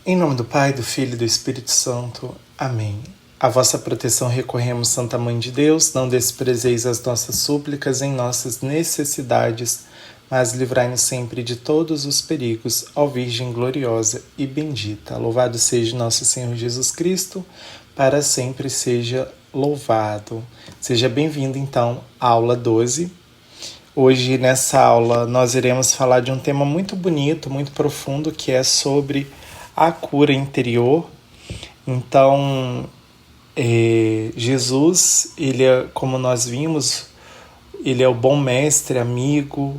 Em nome do Pai, do Filho e do Espírito Santo. Amém. A vossa proteção recorremos, Santa Mãe de Deus, não desprezeis as nossas súplicas em nossas necessidades, mas livrai-nos sempre de todos os perigos, ó Virgem gloriosa e bendita. Louvado seja nosso Senhor Jesus Cristo, para sempre seja louvado. Seja bem-vindo, então, à aula 12. Hoje, nessa aula, nós iremos falar de um tema muito bonito, muito profundo, que é sobre a cura interior. Então, Jesus, ele é, como nós vimos, ele é o bom mestre, amigo,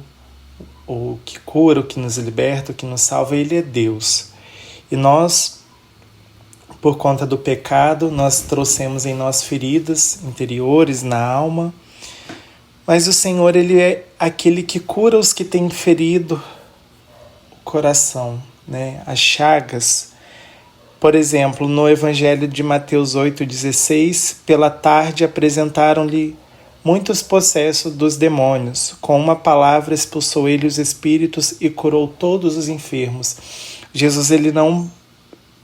o que cura, o que nos liberta, o que nos salva, ele é Deus. E nós, por conta do pecado, nós trouxemos em nós feridas interiores na alma, mas o Senhor, ele é aquele que cura os que têm ferido o coração, né? As chagas. Por exemplo, no Evangelho de Mateus 8,16, pela tarde apresentaram-lhe muitos possessos dos demônios. Com uma palavra expulsou ele os espíritos e curou todos os enfermos. Jesus, ele não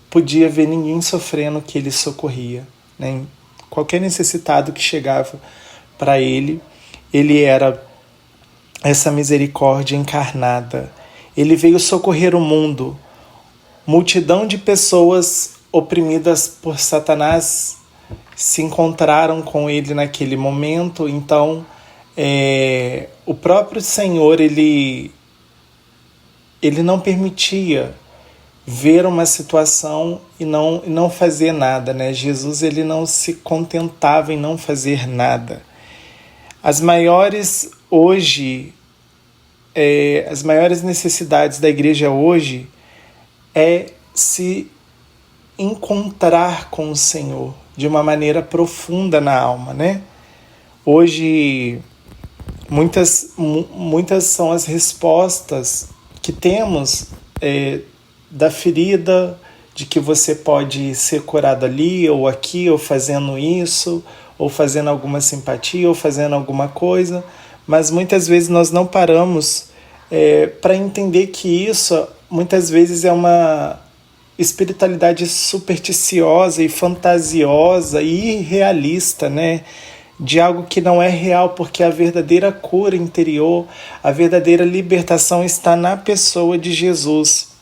podia ver ninguém sofrendo que ele socorria, né? Qualquer necessitado que chegava para ele era essa misericórdia encarnada. Ele veio socorrer o mundo. Multidão de pessoas oprimidas por Satanás se encontraram com ele naquele momento. Então, o próprio Senhor, ele não permitia ver uma situação e não fazer nada, né? Jesus, ele não se contentava em não fazer nada. As maiores necessidades da igreja hoje é se encontrar com o Senhor de uma maneira profunda na alma, né? Hoje, muitas são as respostas que temos da ferida, de que você pode ser curado ali ou aqui, ou fazendo isso, ou fazendo alguma simpatia, ou fazendo alguma coisa, mas muitas vezes nós não paramos para entender que isso muitas vezes é uma espiritualidade supersticiosa e fantasiosa e irrealista, né? De algo que não é real, porque a verdadeira cura interior, a verdadeira libertação está na pessoa de Jesus.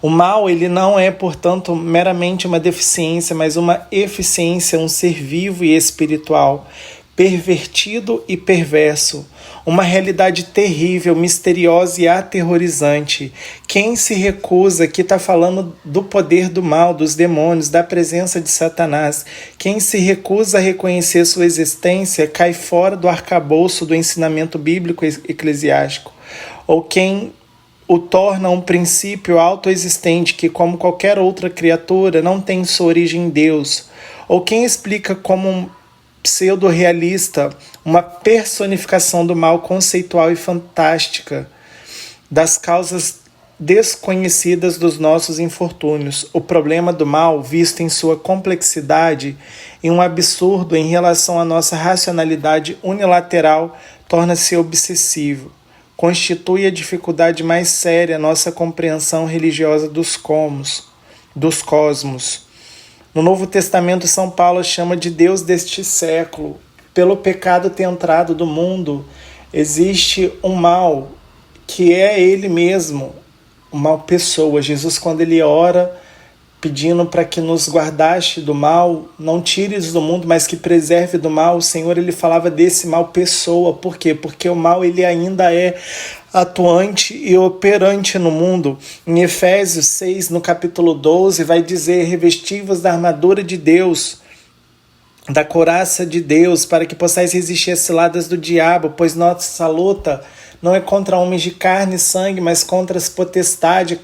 O mal, ele não é, portanto, meramente uma deficiência, mas uma eficiência, um ser vivo e espiritual, pervertido e perverso, uma realidade terrível, misteriosa e aterrorizante. Quem se recusa, aqui está falando do poder do mal, dos demônios, da presença de Satanás. Quem se recusa a reconhecer sua existência cai fora do arcabouço do ensinamento bíblico eclesiástico. Ou quem o torna um princípio autoexistente que, como qualquer outra criatura, não tem sua origem em Deus. Ou quem explica como um pseudo-realista, uma personificação do mal conceitual e fantástica, das causas desconhecidas dos nossos infortúnios. O problema do mal, visto em sua complexidade e um absurdo em relação à nossa racionalidade unilateral, torna-se obsessivo. Constitui a dificuldade mais séria nossa compreensão religiosa dos cosmos. No Novo Testamento, São Paulo chama de Deus deste século. Pelo pecado ter entrado do mundo, existe um mal que é ele mesmo, uma pessoa. Jesus, quando ele ora, pedindo para que nos guardaste do mal, não tires do mundo, mas que preserve do mal, o Senhor, ele falava desse mal pessoa. Por quê? Porque o mal, ele ainda é atuante e operante no mundo. Em Efésios 6, no capítulo 12, vai dizer: revesti-vos da armadura de Deus, da couraça de Deus, para que possais resistir às ciladas do diabo, pois nossa luta não é contra homens de carne e sangue, mas contra as potestades,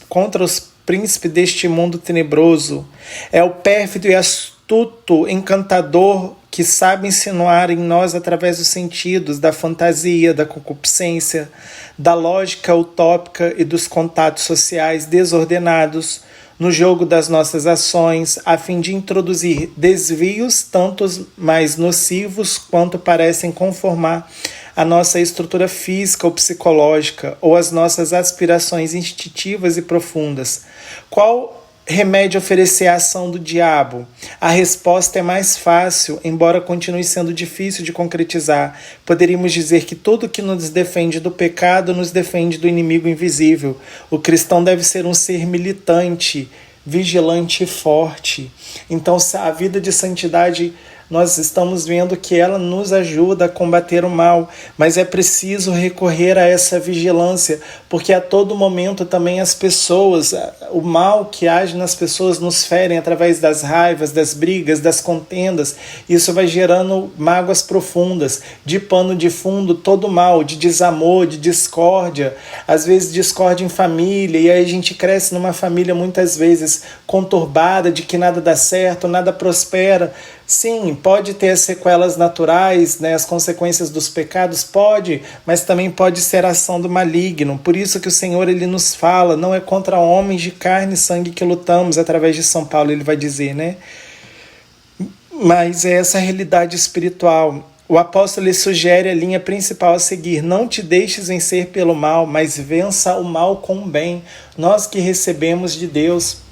contra os príncipes deste mundo tenebroso. É o pérfido e astuto encantador que sabe insinuar em nós através dos sentidos, da fantasia, da concupiscência, da lógica utópica e dos contatos sociais desordenados no jogo das nossas ações, a fim de introduzir desvios tanto mais nocivos quanto parecem conformar a nossa estrutura física ou psicológica, ou as nossas aspirações instintivas e profundas? Qual remédio oferecer à ação do diabo? A resposta é mais fácil, embora continue sendo difícil de concretizar. Poderíamos dizer que tudo que nos defende do pecado nos defende do inimigo invisível. O cristão deve ser um ser militante, vigilante e forte. Então, a vida de santidade, nós estamos vendo que ela nos ajuda a combater o mal, mas é preciso recorrer a essa vigilância, porque a todo momento também as pessoas, o mal que age nas pessoas nos ferem através das raivas, das brigas, das contendas. Isso vai gerando mágoas profundas, de pano de fundo todo mal, de desamor, de discórdia, às vezes discórdia em família, e aí a gente cresce numa família muitas vezes conturbada, de que nada dá certo, nada prospera. Sim, pode ter as sequelas naturais, né, as consequências dos pecados, pode, mas também pode ser a ação do maligno. Por isso que o Senhor, ele nos fala, não é contra homens de carne e sangue que lutamos, através de São Paulo ele vai dizer, né? Mas é essa realidade espiritual. O apóstolo lhe sugere a linha principal a seguir: não te deixes vencer pelo mal, mas vença o mal com o bem. Nós que recebemos de Deus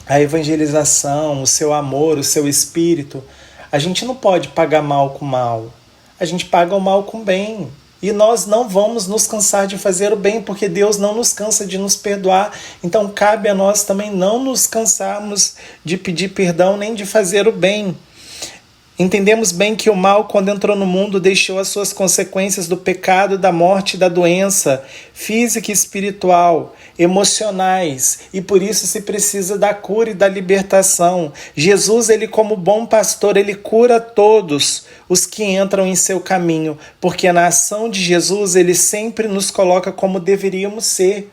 a evangelização, o seu amor, o seu espírito, a gente não pode pagar mal com mal. A gente paga o mal com bem. E nós não vamos nos cansar de fazer o bem, porque Deus não nos cansa de nos perdoar. Então cabe a nós também não nos cansarmos de pedir perdão nem de fazer o bem. Entendemos bem que o mal, quando entrou no mundo, deixou as suas consequências do pecado, da morte e da doença, física e espiritual, emocionais, e por isso se precisa da cura e da libertação. Jesus, ele como bom pastor, ele cura todos os que entram em seu caminho, porque na ação de Jesus, ele sempre nos coloca como deveríamos ser.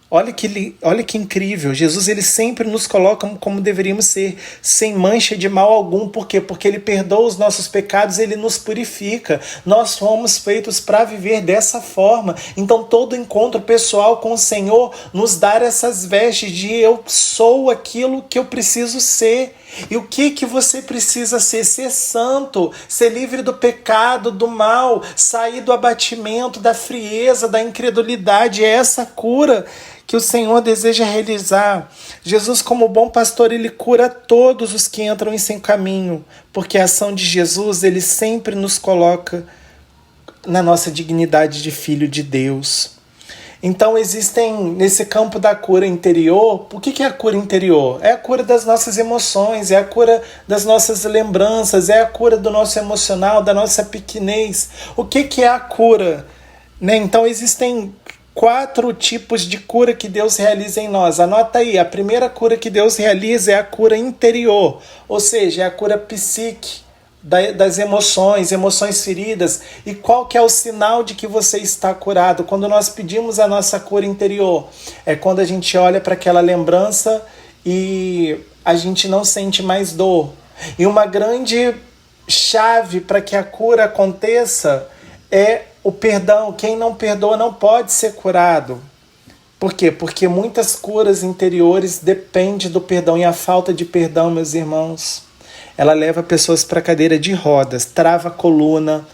Olha que incrível, Jesus, ele sempre nos coloca como deveríamos ser, sem mancha de mal algum. Por quê? Porque ele perdoa os nossos pecados, ele nos purifica. Nós fomos feitos para viver dessa forma. Então todo encontro pessoal com o Senhor nos dá essas vestes de eu sou aquilo que eu preciso ser. E o que você precisa ser? Ser santo, ser livre do pecado, do mal, sair do abatimento, da frieza, da incredulidade. É essa cura que o Senhor deseja realizar. Jesus, como bom pastor, ele cura todos os que entram em seu caminho, porque a ação de Jesus, ele sempre nos coloca na nossa dignidade de filho de Deus. Então existem, nesse campo da cura interior, o que é a cura interior? É a cura das nossas emoções, é a cura das nossas lembranças, é a cura do nosso emocional, da nossa pequenez. O que é a cura? Né? Então existem 4 tipos de cura que Deus realiza em nós. Anota aí, a primeira cura que Deus realiza é a cura interior, ou seja, é a cura psíquica, das emoções feridas. E qual que é o sinal de que você está curado? Quando nós pedimos a nossa cura interior, é quando a gente olha para aquela lembrança e a gente não sente mais dor. E uma grande chave para que a cura aconteça é o perdão. Quem não perdoa não pode ser curado. Por quê? Porque muitas curas interiores dependem do perdão, e a falta de perdão, meus irmãos, ela leva pessoas para a cadeira de rodas, trava a coluna,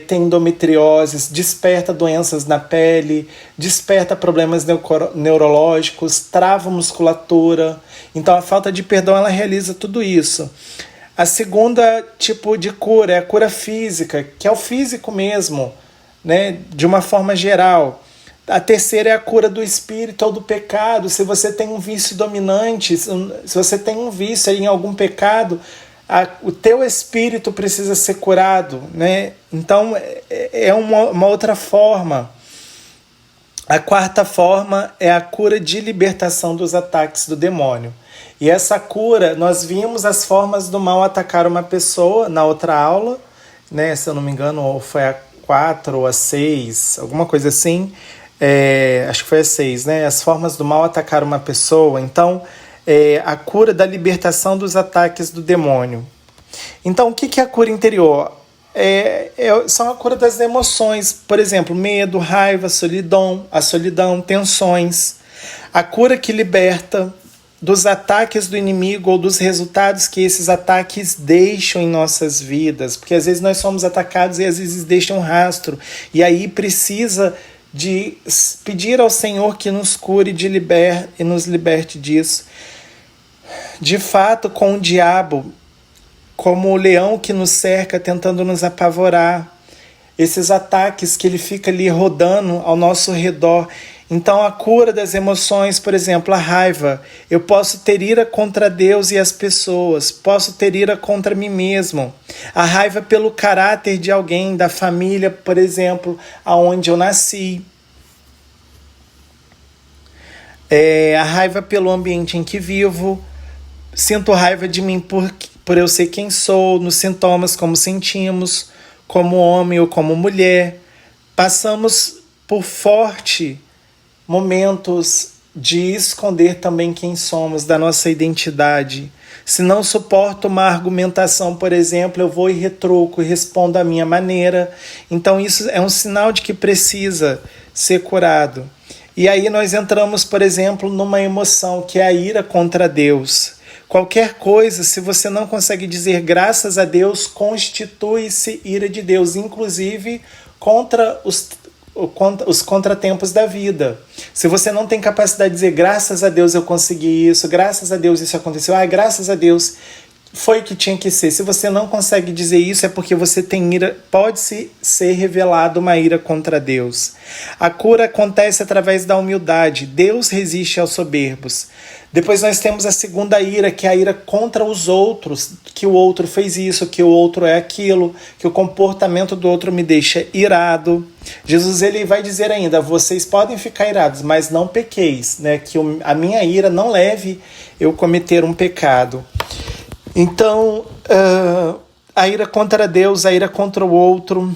tem endometriose, desperta doenças na pele, desperta problemas neurológicos, trava a musculatura. Então a falta de perdão, ela realiza tudo isso. A segunda tipo de cura é a cura física, que é o físico mesmo, né, de uma forma geral. A terceira é a cura do espírito ou do pecado. Se você tem um vício dominante, se você tem um vício em algum pecado, o teu espírito precisa ser curado, né? Então é uma outra forma. A quarta forma é a cura de libertação dos ataques do demônio. E essa cura, nós vimos as formas do mal atacar uma pessoa na outra aula, né? Se eu não me engano, foi a 4 ou a 6, alguma coisa assim. Acho que foi a 6, né? As formas do mal atacar uma pessoa. Então, a cura da libertação dos ataques do demônio. Então, o que é a cura interior? São a cura das emoções. Por exemplo, medo, raiva, solidão, tensões. A cura que liberta, dos ataques do inimigo ou dos resultados que esses ataques deixam em nossas vidas, porque às vezes nós somos atacados e às vezes deixam um rastro, e aí precisa de pedir ao Senhor que nos cure e nos liberte disso. De fato, com o diabo, como o leão que nos cerca tentando nos apavorar, esses ataques que ele fica ali rodando ao nosso redor. Então a cura das emoções, por exemplo, a raiva. Eu posso ter ira contra Deus e as pessoas, posso ter ira contra mim mesmo. A raiva pelo caráter de alguém, da família, por exemplo, aonde eu nasci. A raiva pelo ambiente em que vivo. Sinto raiva de mim por eu ser quem sou, nos sintomas como sentimos, como homem ou como mulher. Passamos por forte momentos de esconder também quem somos, da nossa identidade. Se não suporto uma argumentação, por exemplo, eu vou e retruco e respondo à minha maneira. Então isso é um sinal de que precisa ser curado. E aí nós entramos, por exemplo, numa emoção que é a ira contra Deus. Qualquer coisa, se você não consegue dizer graças a Deus, constitui-se ira de Deus, inclusive contra os contratempos da vida. Se você não tem capacidade de dizer graças a Deus eu consegui isso, graças a Deus isso aconteceu, graças a Deus foi o que tinha que ser. Se você não consegue dizer isso, é porque você tem ira, pode-se ser revelado uma ira contra Deus. A cura acontece através da humildade. Deus resiste aos soberbos. Depois nós temos a segunda ira, que é a ira contra os outros, que o outro fez isso, que o outro é aquilo, que o comportamento do outro me deixa irado. Jesus ele vai dizer ainda, vocês podem ficar irados, mas não pequeis, né? Que a minha ira não leve eu cometer um pecado. Então, a ira contra Deus, a ira contra o outro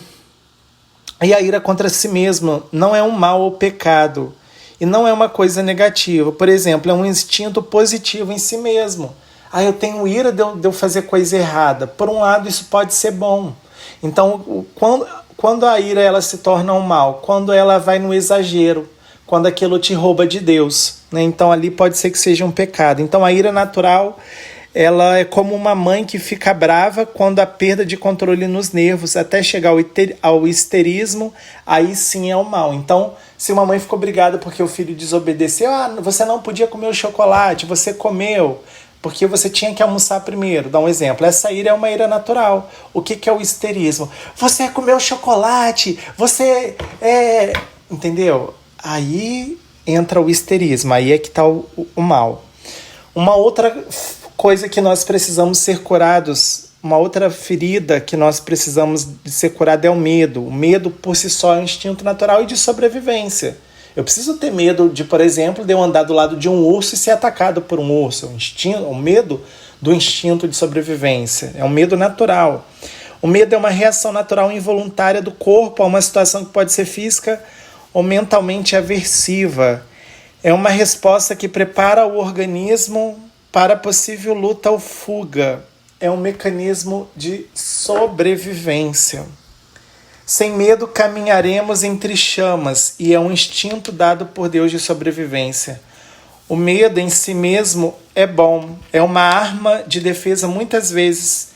e a ira contra si mesmo não é um mal ou pecado e não é uma coisa negativa. Por exemplo, é um instinto positivo em si mesmo. Eu tenho ira de eu fazer coisa errada. Por um lado, isso pode ser bom. Então, quando a ira ela se torna um mal, quando ela vai no exagero, quando aquilo te rouba de Deus, né? Então ali pode ser que seja um pecado. Então a ira natural ela é como uma mãe que fica brava quando há perda de controle nos nervos, até chegar ao histerismo, aí sim é o mal. Então, se uma mãe ficou brigada porque o filho desobedeceu, você não podia comer o chocolate, você comeu, porque você tinha que almoçar primeiro. Dá um exemplo, essa ira é uma ira natural. O que é o histerismo? Você comeu chocolate, você é... Entendeu? Aí entra o histerismo, aí é que está o mal. Uma outra coisa que nós precisamos ser curados, uma outra ferida que nós precisamos de ser curado é o medo. O medo por si só é um instinto natural e de sobrevivência. Eu preciso ter medo de, por exemplo, de eu andar do lado de um urso e ser atacado por um urso. O medo do instinto de sobrevivência. É um medo natural. O medo é uma reação natural involuntária do corpo a uma situação que pode ser física ou mentalmente aversiva. É uma resposta que prepara o organismo para possível luta ou fuga. É um mecanismo de sobrevivência. Sem medo caminharemos entre chamas e é um instinto dado por Deus de sobrevivência. O medo em si mesmo é bom, é uma arma de defesa. Muitas vezes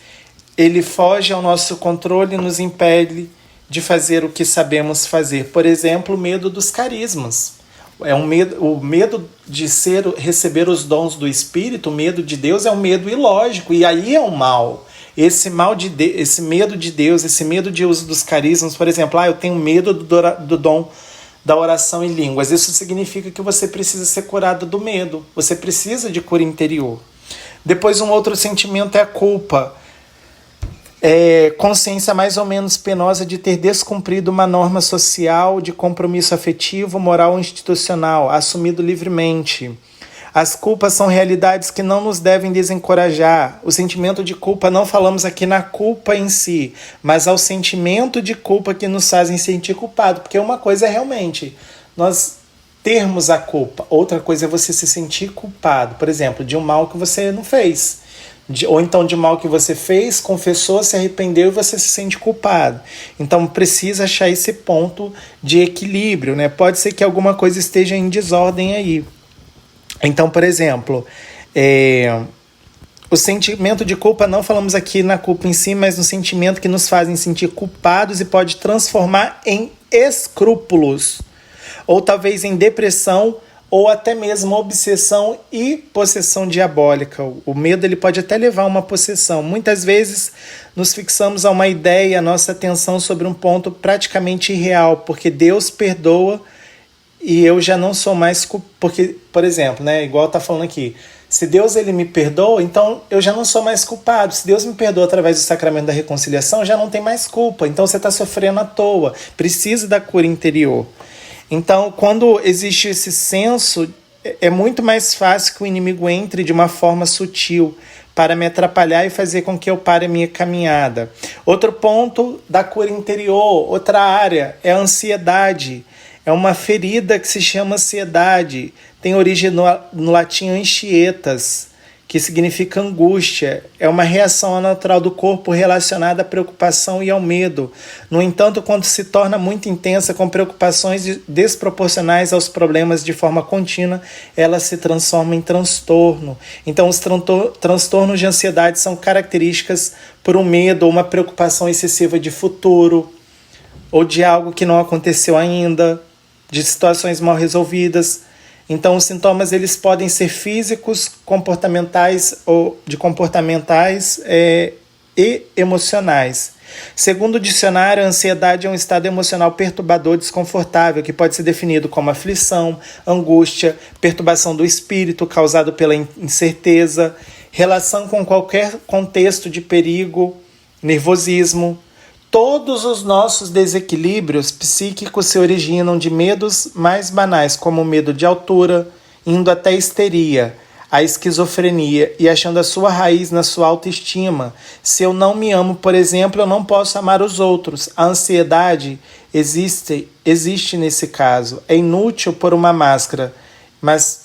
ele foge ao nosso controle e nos impede de fazer o que sabemos fazer. Por exemplo, o medo dos carismas. O medo de receber os dons do Espírito, o medo de Deus é um medo ilógico, e aí é um mal. Esse medo de Deus, esse medo de uso dos carismas, por exemplo, eu tenho medo do dom da oração em línguas. Isso significa que você precisa ser curado do medo, você precisa de cura interior. Depois um outro sentimento é a culpa. Consciência mais ou menos penosa de ter descumprido uma norma social de compromisso afetivo, moral ou institucional, assumido livremente. As culpas são realidades que não nos devem desencorajar. O sentimento de culpa, não falamos aqui na culpa em si, mas ao sentimento de culpa que nos fazem sentir culpado, porque uma coisa é realmente nós termos a culpa, outra coisa é você se sentir culpado, por exemplo, de um mal que você não fez. Ou então de mal que você fez, confessou, se arrependeu e você se sente culpado. Então precisa achar esse ponto de equilíbrio, né? Pode ser que alguma coisa esteja em desordem aí. Então, por exemplo, O sentimento de culpa, não falamos aqui na culpa em si, mas no sentimento que nos fazem sentir culpados e pode transformar em escrúpulos, ou talvez em depressão, ou até mesmo obsessão e possessão diabólica. O medo ele pode até levar a uma possessão. Muitas vezes nos fixamos a uma ideia, a nossa atenção sobre um ponto praticamente irreal, porque Deus perdoa e eu já não sou mais culpado. Porque, por exemplo, né, igual está falando aqui, se Deus ele me perdoa, então eu já não sou mais culpado. Se Deus me perdoa através do sacramento da reconciliação, já não tem mais culpa. Então você está sofrendo à toa. Precisa da cura interior. Então, quando existe esse senso, é muito mais fácil que o inimigo entre de uma forma sutil para me atrapalhar e fazer com que eu pare a minha caminhada. Outro ponto da cura interior, outra área, é a ansiedade. É uma ferida que se chama ansiedade. Tem origem no latim anxietas, que significa angústia. É uma reação natural do corpo relacionada à preocupação e ao medo. No entanto, quando se torna muito intensa, com preocupações desproporcionais aos problemas de forma contínua, ela se transforma em transtorno. Então, os transtornos de ansiedade são características por um medo ou uma preocupação excessiva de futuro, ou de algo que não aconteceu ainda, de situações mal resolvidas. Então, os sintomas eles podem ser físicos, comportamentais ou de comportamentais e emocionais. Segundo o dicionário, a ansiedade é um estado emocional perturbador, desconfortável, que pode ser definido como aflição, angústia, perturbação do espírito causado pela incerteza, relação com qualquer contexto de perigo, nervosismo. Todos os nossos desequilíbrios psíquicos se originam de medos mais banais, como o medo de altura, indo até a histeria, a esquizofrenia e achando a sua raiz na sua autoestima. Se eu não me amo, por exemplo, eu não posso amar os outros. A ansiedade existe nesse caso. É inútil pôr uma máscara, mas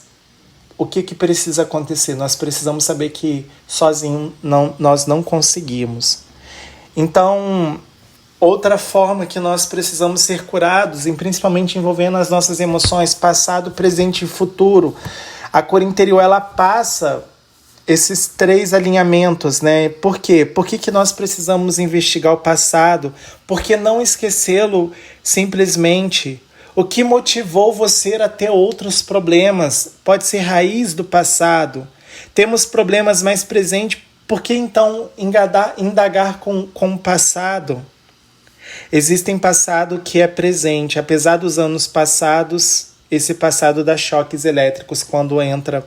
o que precisa acontecer? Nós precisamos saber que sozinho nós não conseguimos. Então, outra forma que nós precisamos ser curados, e principalmente envolvendo as nossas emoções, passado, presente e futuro. A cura interior, ela passa esses 3 alinhamentos, né? Por quê? Por que nós precisamos investigar o passado? Por que não esquecê-lo simplesmente? O que motivou você a ter outros problemas? Pode ser raiz do passado. Temos problemas mais presentes, por que então indagar com o passado? Existem passado que é presente. Apesar dos anos passados, esse passado dá choques elétricos quando entra,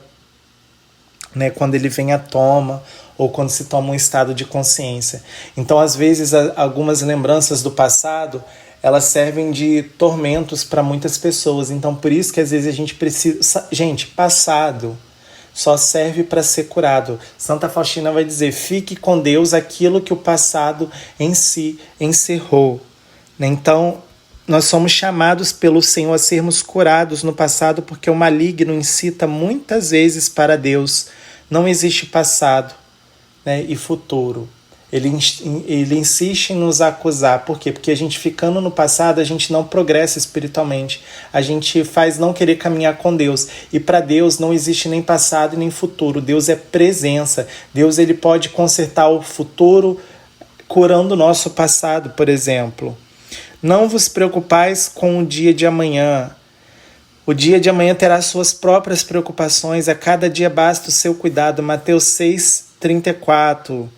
né, quando ele vem à toma ou quando se toma um estado de consciência. Então, às vezes, algumas lembranças do passado, elas servem de tormentos para muitas pessoas. Então, por isso que às vezes a gente precisa... Gente, passado só serve para ser curado. Santa Faustina vai dizer, fique com Deus aquilo que o passado em si encerrou. Então, nós somos chamados pelo Senhor a sermos curados no passado, porque o maligno incita muitas vezes para Deus. Não existe passado, né, e futuro. Ele insiste em nos acusar. Por quê? Porque a gente ficando no passado, a gente não progressa espiritualmente. A gente faz não querer caminhar com Deus. E para Deus não existe nem passado e nem futuro. Deus é presença. Deus ele pode consertar o futuro curando o nosso passado, por exemplo. Não vos preocupais com o dia de amanhã. O dia de amanhã terá suas próprias preocupações. A cada dia basta o seu cuidado. Mateus 6:34.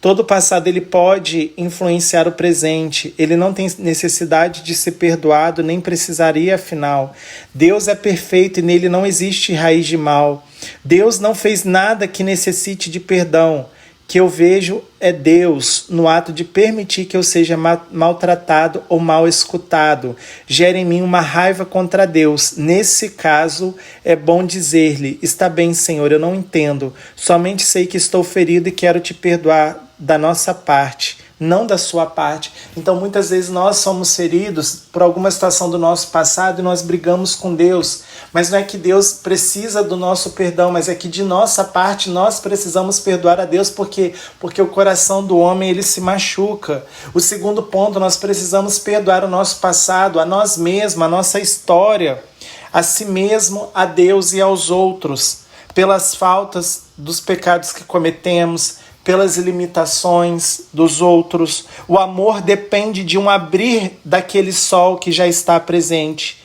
Todo o passado ele pode influenciar o presente. Ele não tem necessidade de ser perdoado, nem precisaria, afinal. Deus é perfeito e nele não existe raiz de mal. Deus não fez nada que necessite de perdão. Que eu vejo é Deus no ato de permitir que eu seja maltratado ou mal escutado. Gera em mim uma raiva contra Deus. Nesse caso, é bom dizer-lhe, está bem, Senhor, eu não entendo. Somente sei que estou ferido e quero te perdoar da nossa parte, não da sua parte. Então, muitas vezes nós somos feridos por alguma situação do nosso passado e nós brigamos com Deus. Mas não é que Deus precisa do nosso perdão, mas é que de nossa parte nós precisamos perdoar a Deus, porque o coração do homem ele se machuca. O segundo ponto, nós precisamos perdoar o nosso passado, a nós mesmos, a nossa história, a si mesmo, a Deus e aos outros. pelas faltas dos pecados que cometemos, pelas limitações dos outros. O amor depende de um abrir daquele sol que já está presente.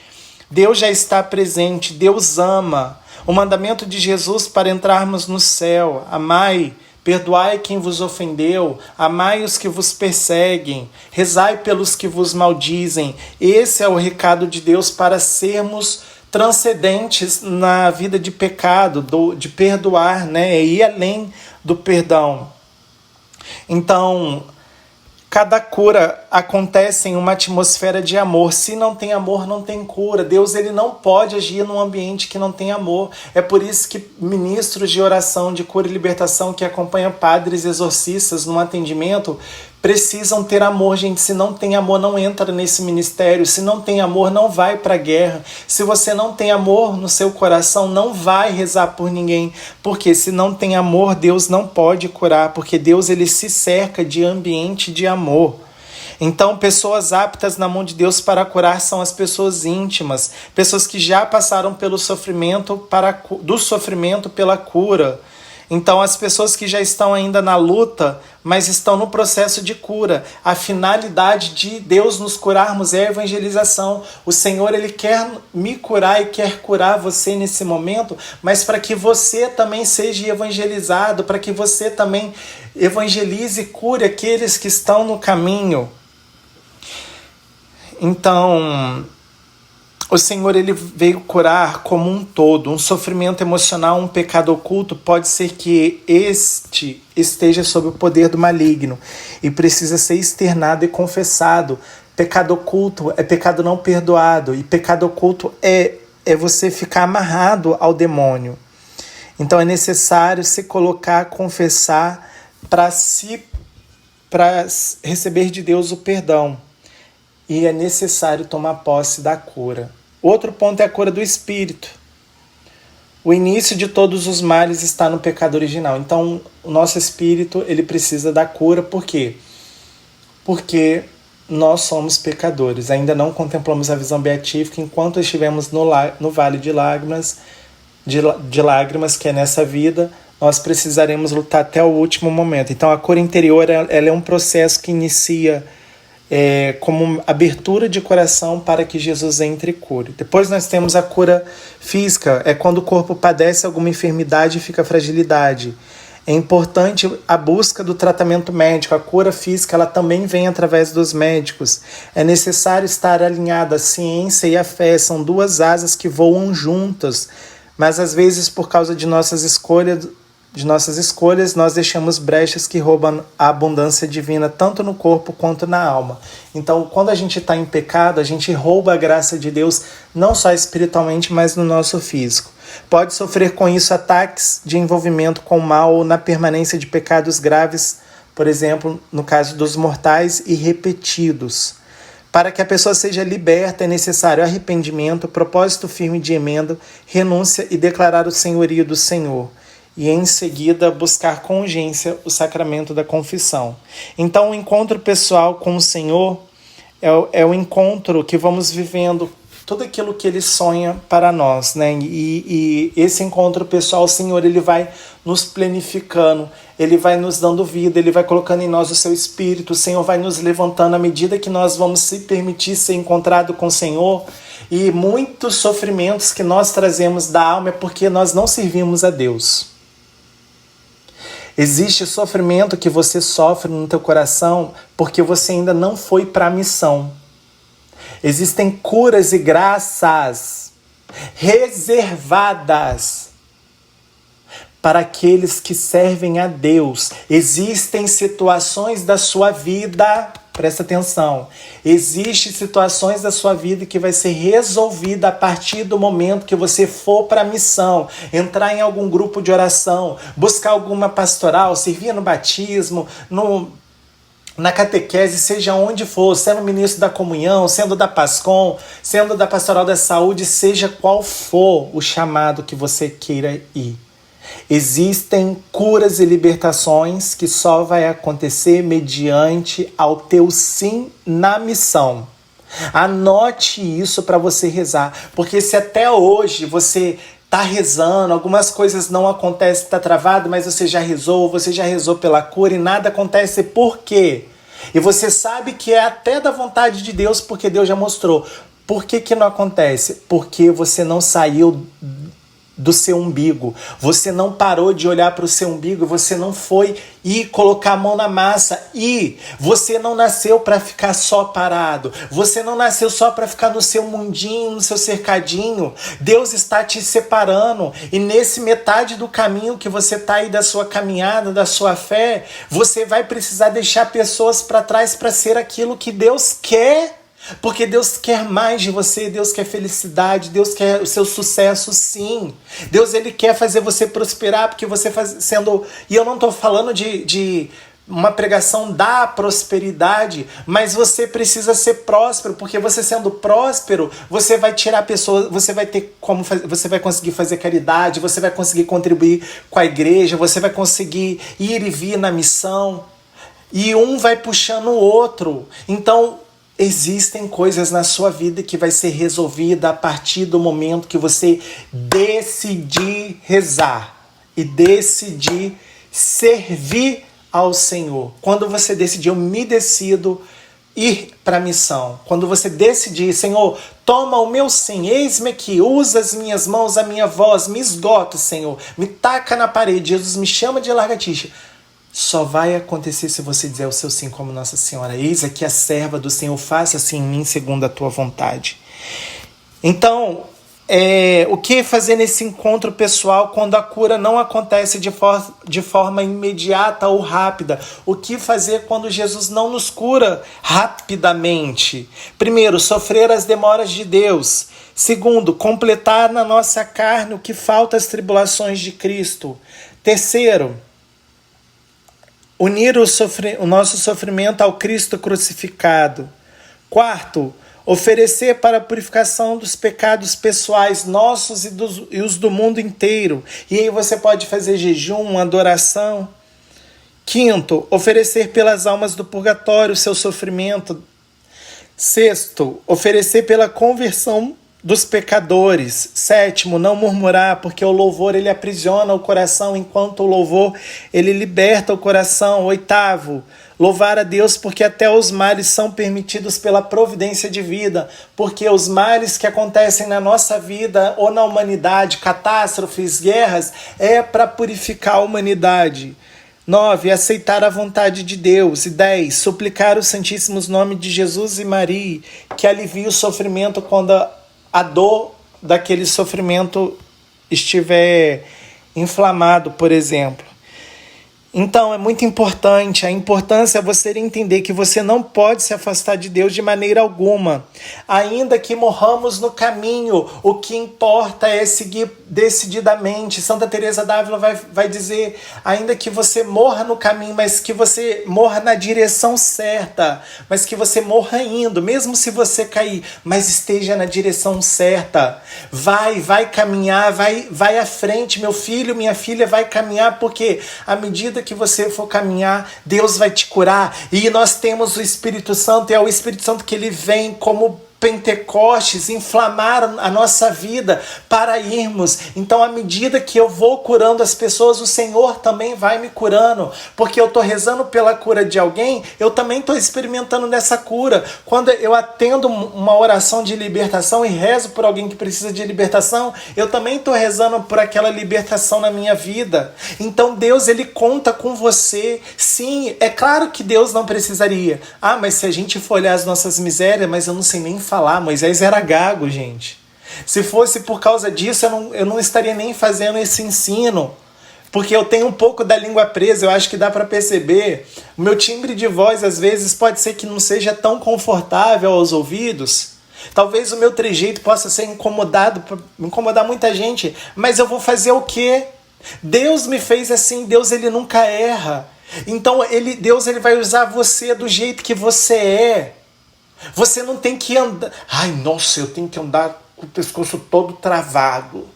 Deus já está presente, Deus ama. O mandamento de Jesus para entrarmos no céu: amai, perdoai quem vos ofendeu, amai os que vos perseguem, rezai pelos que vos maldizem. Esse é o recado de Deus para sermos transcendentes na vida de pecado, de perdoar, né? E ir além do perdão. Então, cada cura acontece em uma atmosfera de amor. Se não tem amor, não tem cura. Deus, ele não pode agir num ambiente que não tem amor. É por isso que ministros de oração, de cura e libertação que acompanham padres exorcistas no atendimento precisam ter amor, gente. Se não tem amor, não entra nesse ministério. Se não tem amor, não vai para a guerra. Se você não tem amor no seu coração, não vai rezar por ninguém. Porque se não tem amor, Deus não pode curar. Porque Deus, ele se cerca de ambiente de amor. Então, pessoas aptas na mão de Deus para curar são as pessoas íntimas. Pessoas que já passaram pelo sofrimento, do sofrimento pela cura. Então, as pessoas que já estão ainda na luta, mas estão no processo de cura. A finalidade de Deus nos curarmos é a evangelização. O Senhor, ele quer me curar e quer curar você nesse momento, mas para que você também seja evangelizado, para que você também evangelize e cure aqueles que estão no caminho. Então, o Senhor, ele veio curar como um todo. Um sofrimento emocional, um pecado oculto, pode ser que este esteja sob o poder do maligno e precisa ser externado e confessado. Pecado oculto é pecado não perdoado, e pecado oculto é você ficar amarrado ao demônio. Então é necessário se colocar, confessar para receber de Deus o perdão. E é necessário tomar posse da cura. Outro ponto é a cura do espírito. O início de todos os males está no pecado original. Então, o nosso espírito, ele precisa da cura. Por quê? Porque nós somos pecadores. Ainda não contemplamos a visão beatífica enquanto estivemos no vale de lágrimas, que é nessa vida. Nós precisaremos lutar até o último momento. Então, a cura interior, ela é um processo que inicia como abertura de coração para que Jesus entre e cure. Depois nós temos a cura física, é quando o corpo padece alguma enfermidade e fica fragilidade. É importante a busca do tratamento médico. A cura física, ela também vem através dos médicos. É necessário estar alinhado. A ciência e a fé são duas asas que voam juntas, mas às vezes por causa de nossas escolhas, nós deixamos brechas que roubam a abundância divina tanto no corpo quanto na alma. Então, quando a gente está em pecado, a gente rouba a graça de Deus, não só espiritualmente, mas no nosso físico. Pode sofrer com isso ataques de envolvimento com o mal ou na permanência de pecados graves, por exemplo, no caso dos mortais e repetidos. Para que a pessoa seja liberta, é necessário arrependimento, propósito firme de emenda, renúncia e declarar o senhorio do Senhor. E em seguida buscar com urgência o sacramento da confissão. Então o encontro pessoal com o Senhor é o encontro que vamos vivendo tudo aquilo que Ele sonha para nós, né? E esse encontro pessoal, o Senhor, Ele vai nos planificando, Ele vai nos dando vida, Ele vai colocando em nós o seu Espírito, o Senhor vai nos levantando à medida que nós vamos se permitir ser encontrado com o Senhor. E muitos sofrimentos que nós trazemos da alma é porque nós não servimos a Deus. Existe sofrimento que você sofre no teu coração porque você ainda não foi para a missão. Existem curas e graças reservadas para aqueles que servem a Deus. Existem situações da sua vida, presta atenção, existem situações da sua vida que vai ser resolvida a partir do momento que você for para a missão, entrar em algum grupo de oração, buscar alguma pastoral, servir no batismo, na catequese, seja onde for, sendo ministro da comunhão, sendo da PASCOM, sendo da pastoral da saúde, seja qual for o chamado que você queira ir. Existem curas e libertações que só vai acontecer mediante ao teu sim na missão. Anote isso para você rezar, porque se até hoje você tá rezando, algumas coisas não acontecem, tá travado, mas você já rezou pela cura e nada acontece. Por quê? E você sabe que é até da vontade de Deus, porque Deus já mostrou. Por que que não acontece? Porque você não saiu do seu umbigo, você não parou de olhar para o seu umbigo, você não foi e colocar a mão na massa, e você não nasceu para ficar só parado, você não nasceu só para ficar no seu mundinho, no seu cercadinho. Deus está te separando, e nesse metade do caminho que você está aí da sua caminhada, da sua fé, você vai precisar deixar pessoas para trás para ser aquilo que Deus quer. Porque Deus quer mais de você, Deus quer felicidade, Deus quer o seu sucesso, sim. Deus, ele quer fazer você prosperar, porque você sendo... E eu não estou falando de uma pregação da prosperidade, mas você precisa ser próspero, porque você sendo próspero, você vai tirar pessoas, você vai ter como fazer, você vai conseguir fazer caridade, você vai conseguir contribuir com a igreja, você vai conseguir ir e vir na missão, e um vai puxando o outro. Então, existem coisas na sua vida que vai ser resolvida a partir do momento que você decidir rezar e decidir servir ao Senhor. Quando você decidir, eu me decido ir para a missão. Quando você decidir, Senhor, toma o meu sim, eis-me aqui, usa as minhas mãos, a minha voz, me esgota, Senhor, me taca na parede, Jesus me chama de lagartixa. Só vai acontecer se você dizer o seu sim como Nossa Senhora. Eis aqui a serva do Senhor, faça assim em mim segundo a tua vontade. Então, o que fazer nesse encontro pessoal quando a cura não acontece de forma imediata ou rápida? O que fazer quando Jesus não nos cura rapidamente? Primeiro, sofrer as demoras de Deus. Segundo, completar na nossa carne o que falta às tribulações de Cristo. Terceiro, unir o nosso sofrimento ao Cristo crucificado. Quarto, oferecer para a purificação dos pecados pessoais nossos e os do mundo inteiro. E aí você pode fazer jejum, adoração. Quinto, oferecer pelas almas do purgatório o seu sofrimento. Sexto, oferecer pela conversão dos pecadores. Sétimo, não murmurar, porque o louvor ele aprisiona o coração, enquanto o louvor ele liberta o coração. Oitavo, louvar a Deus porque até os males são permitidos pela providência divina, porque os males que acontecem na nossa vida ou na humanidade, catástrofes, guerras, é para purificar a humanidade. 9. Aceitar a vontade de Deus. E 10. Suplicar os santíssimos nomes de Jesus e Maria, que alivie o sofrimento quando a dor daquele sofrimento estiver inflamado, por exemplo. Então, é muito importante, a importância é você entender que você não pode se afastar de Deus de maneira alguma. Ainda que morramos no caminho, o que importa é seguir decididamente. Santa Teresa d'Ávila vai dizer, ainda que você morra no caminho, mas que você morra na direção certa, mas que você morra indo, mesmo se você cair, mas esteja na direção certa. Vai caminhar, vai à frente, meu filho, minha filha, vai caminhar, porque à medida que você for caminhar, Deus vai te curar. E nós temos o Espírito Santo, e é o Espírito Santo que ele vem como Pentecostes, inflamar a nossa vida para irmos. Então, à medida que eu vou curando as pessoas, o Senhor também vai me curando, porque eu estou rezando pela cura de alguém, eu também estou experimentando dessa cura. Quando eu atendo uma oração de libertação e rezo por alguém que precisa de libertação, eu também estou rezando por aquela libertação na minha vida. Então, Deus, ele conta com você. Sim, é claro que Deus não precisaria. Mas se a gente for olhar as nossas misérias, mas eu não sei nem falar. Moisés era gago, gente. Se fosse por causa disso, eu não estaria nem fazendo esse ensino, porque eu tenho um pouco da língua presa, eu acho que dá para perceber. O meu timbre de voz, às vezes, pode ser que não seja tão confortável aos ouvidos. Talvez o meu trejeito possa ser incomodar muita gente, mas eu vou fazer o quê? Deus me fez assim, Deus ele nunca erra. Então Deus ele vai usar você do jeito que você é. Você não tem que andar... nossa, eu tenho que andar com o pescoço todo travado.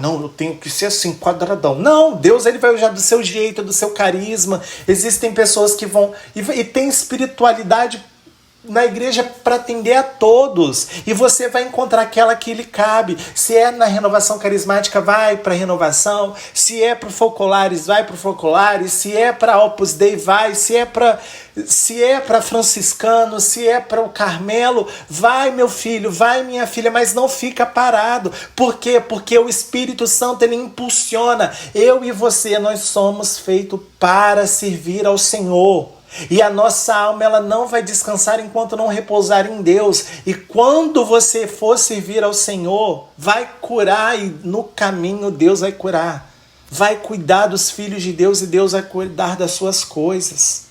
Não, eu tenho que ser assim, quadradão. Não, Deus ele vai usar do seu jeito, do seu carisma. Existem pessoas que vão... E tem espiritualidade na igreja para atender a todos, e você vai encontrar aquela que lhe cabe. Se é na renovação carismática, vai para a renovação. Se é para o Focolares, vai para o Focolares. Se é para Opus Dei, vai. Se é para franciscano, se é para o Carmelo, vai, meu filho, vai, minha filha, mas não fica parado. Por quê? Porque o Espírito Santo, ele impulsiona. Eu e você, nós somos feitos para servir ao Senhor. E a nossa alma, ela não vai descansar enquanto não repousar em Deus. E quando você for servir ao Senhor, vai curar, e no caminho Deus vai curar. Vai cuidar dos filhos de Deus, e Deus vai cuidar das suas coisas.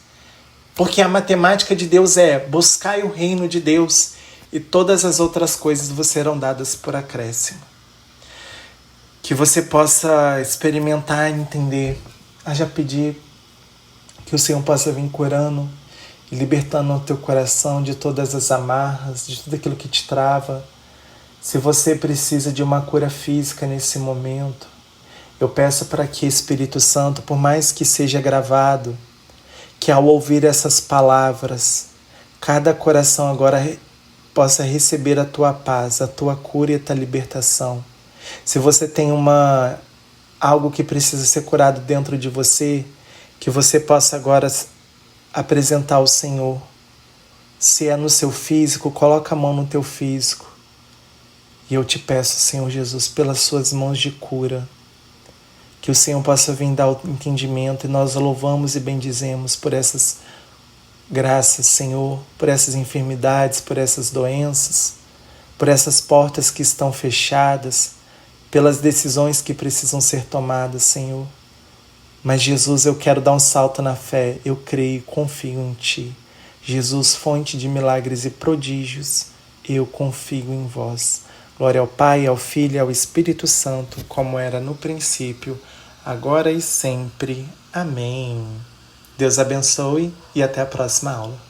Porque a matemática de Deus é: buscai o reino de Deus, e todas as outras coisas vos serão dadas por acréscimo. Que você possa experimentar e entender. Já pedir que o Senhor possa vir curando e libertando o teu coração de todas as amarras, de tudo aquilo que te trava. Se você precisa de uma cura física nesse momento, eu peço para que Espírito Santo, por mais que seja gravado, que ao ouvir essas palavras, cada coração agora possa receber a tua paz, a tua cura e a tua libertação. Se você tem algo que precisa ser curado dentro de você, que você possa agora apresentar ao Senhor. Se é no seu físico, coloca a mão no teu físico. E eu te peço, Senhor Jesus, pelas suas mãos de cura, que o Senhor possa vir dar o entendimento, e nós louvamos e bendizemos por essas graças, Senhor, por essas enfermidades, por essas doenças, por essas portas que estão fechadas, pelas decisões que precisam ser tomadas, Senhor. Mas, Jesus, eu quero dar um salto na fé. Eu creio e confio em Ti. Jesus, fonte de milagres e prodígios, eu confio em Vós. Glória ao Pai, ao Filho e ao Espírito Santo, como era no princípio, agora e sempre. Amém. Deus abençoe e até a próxima aula.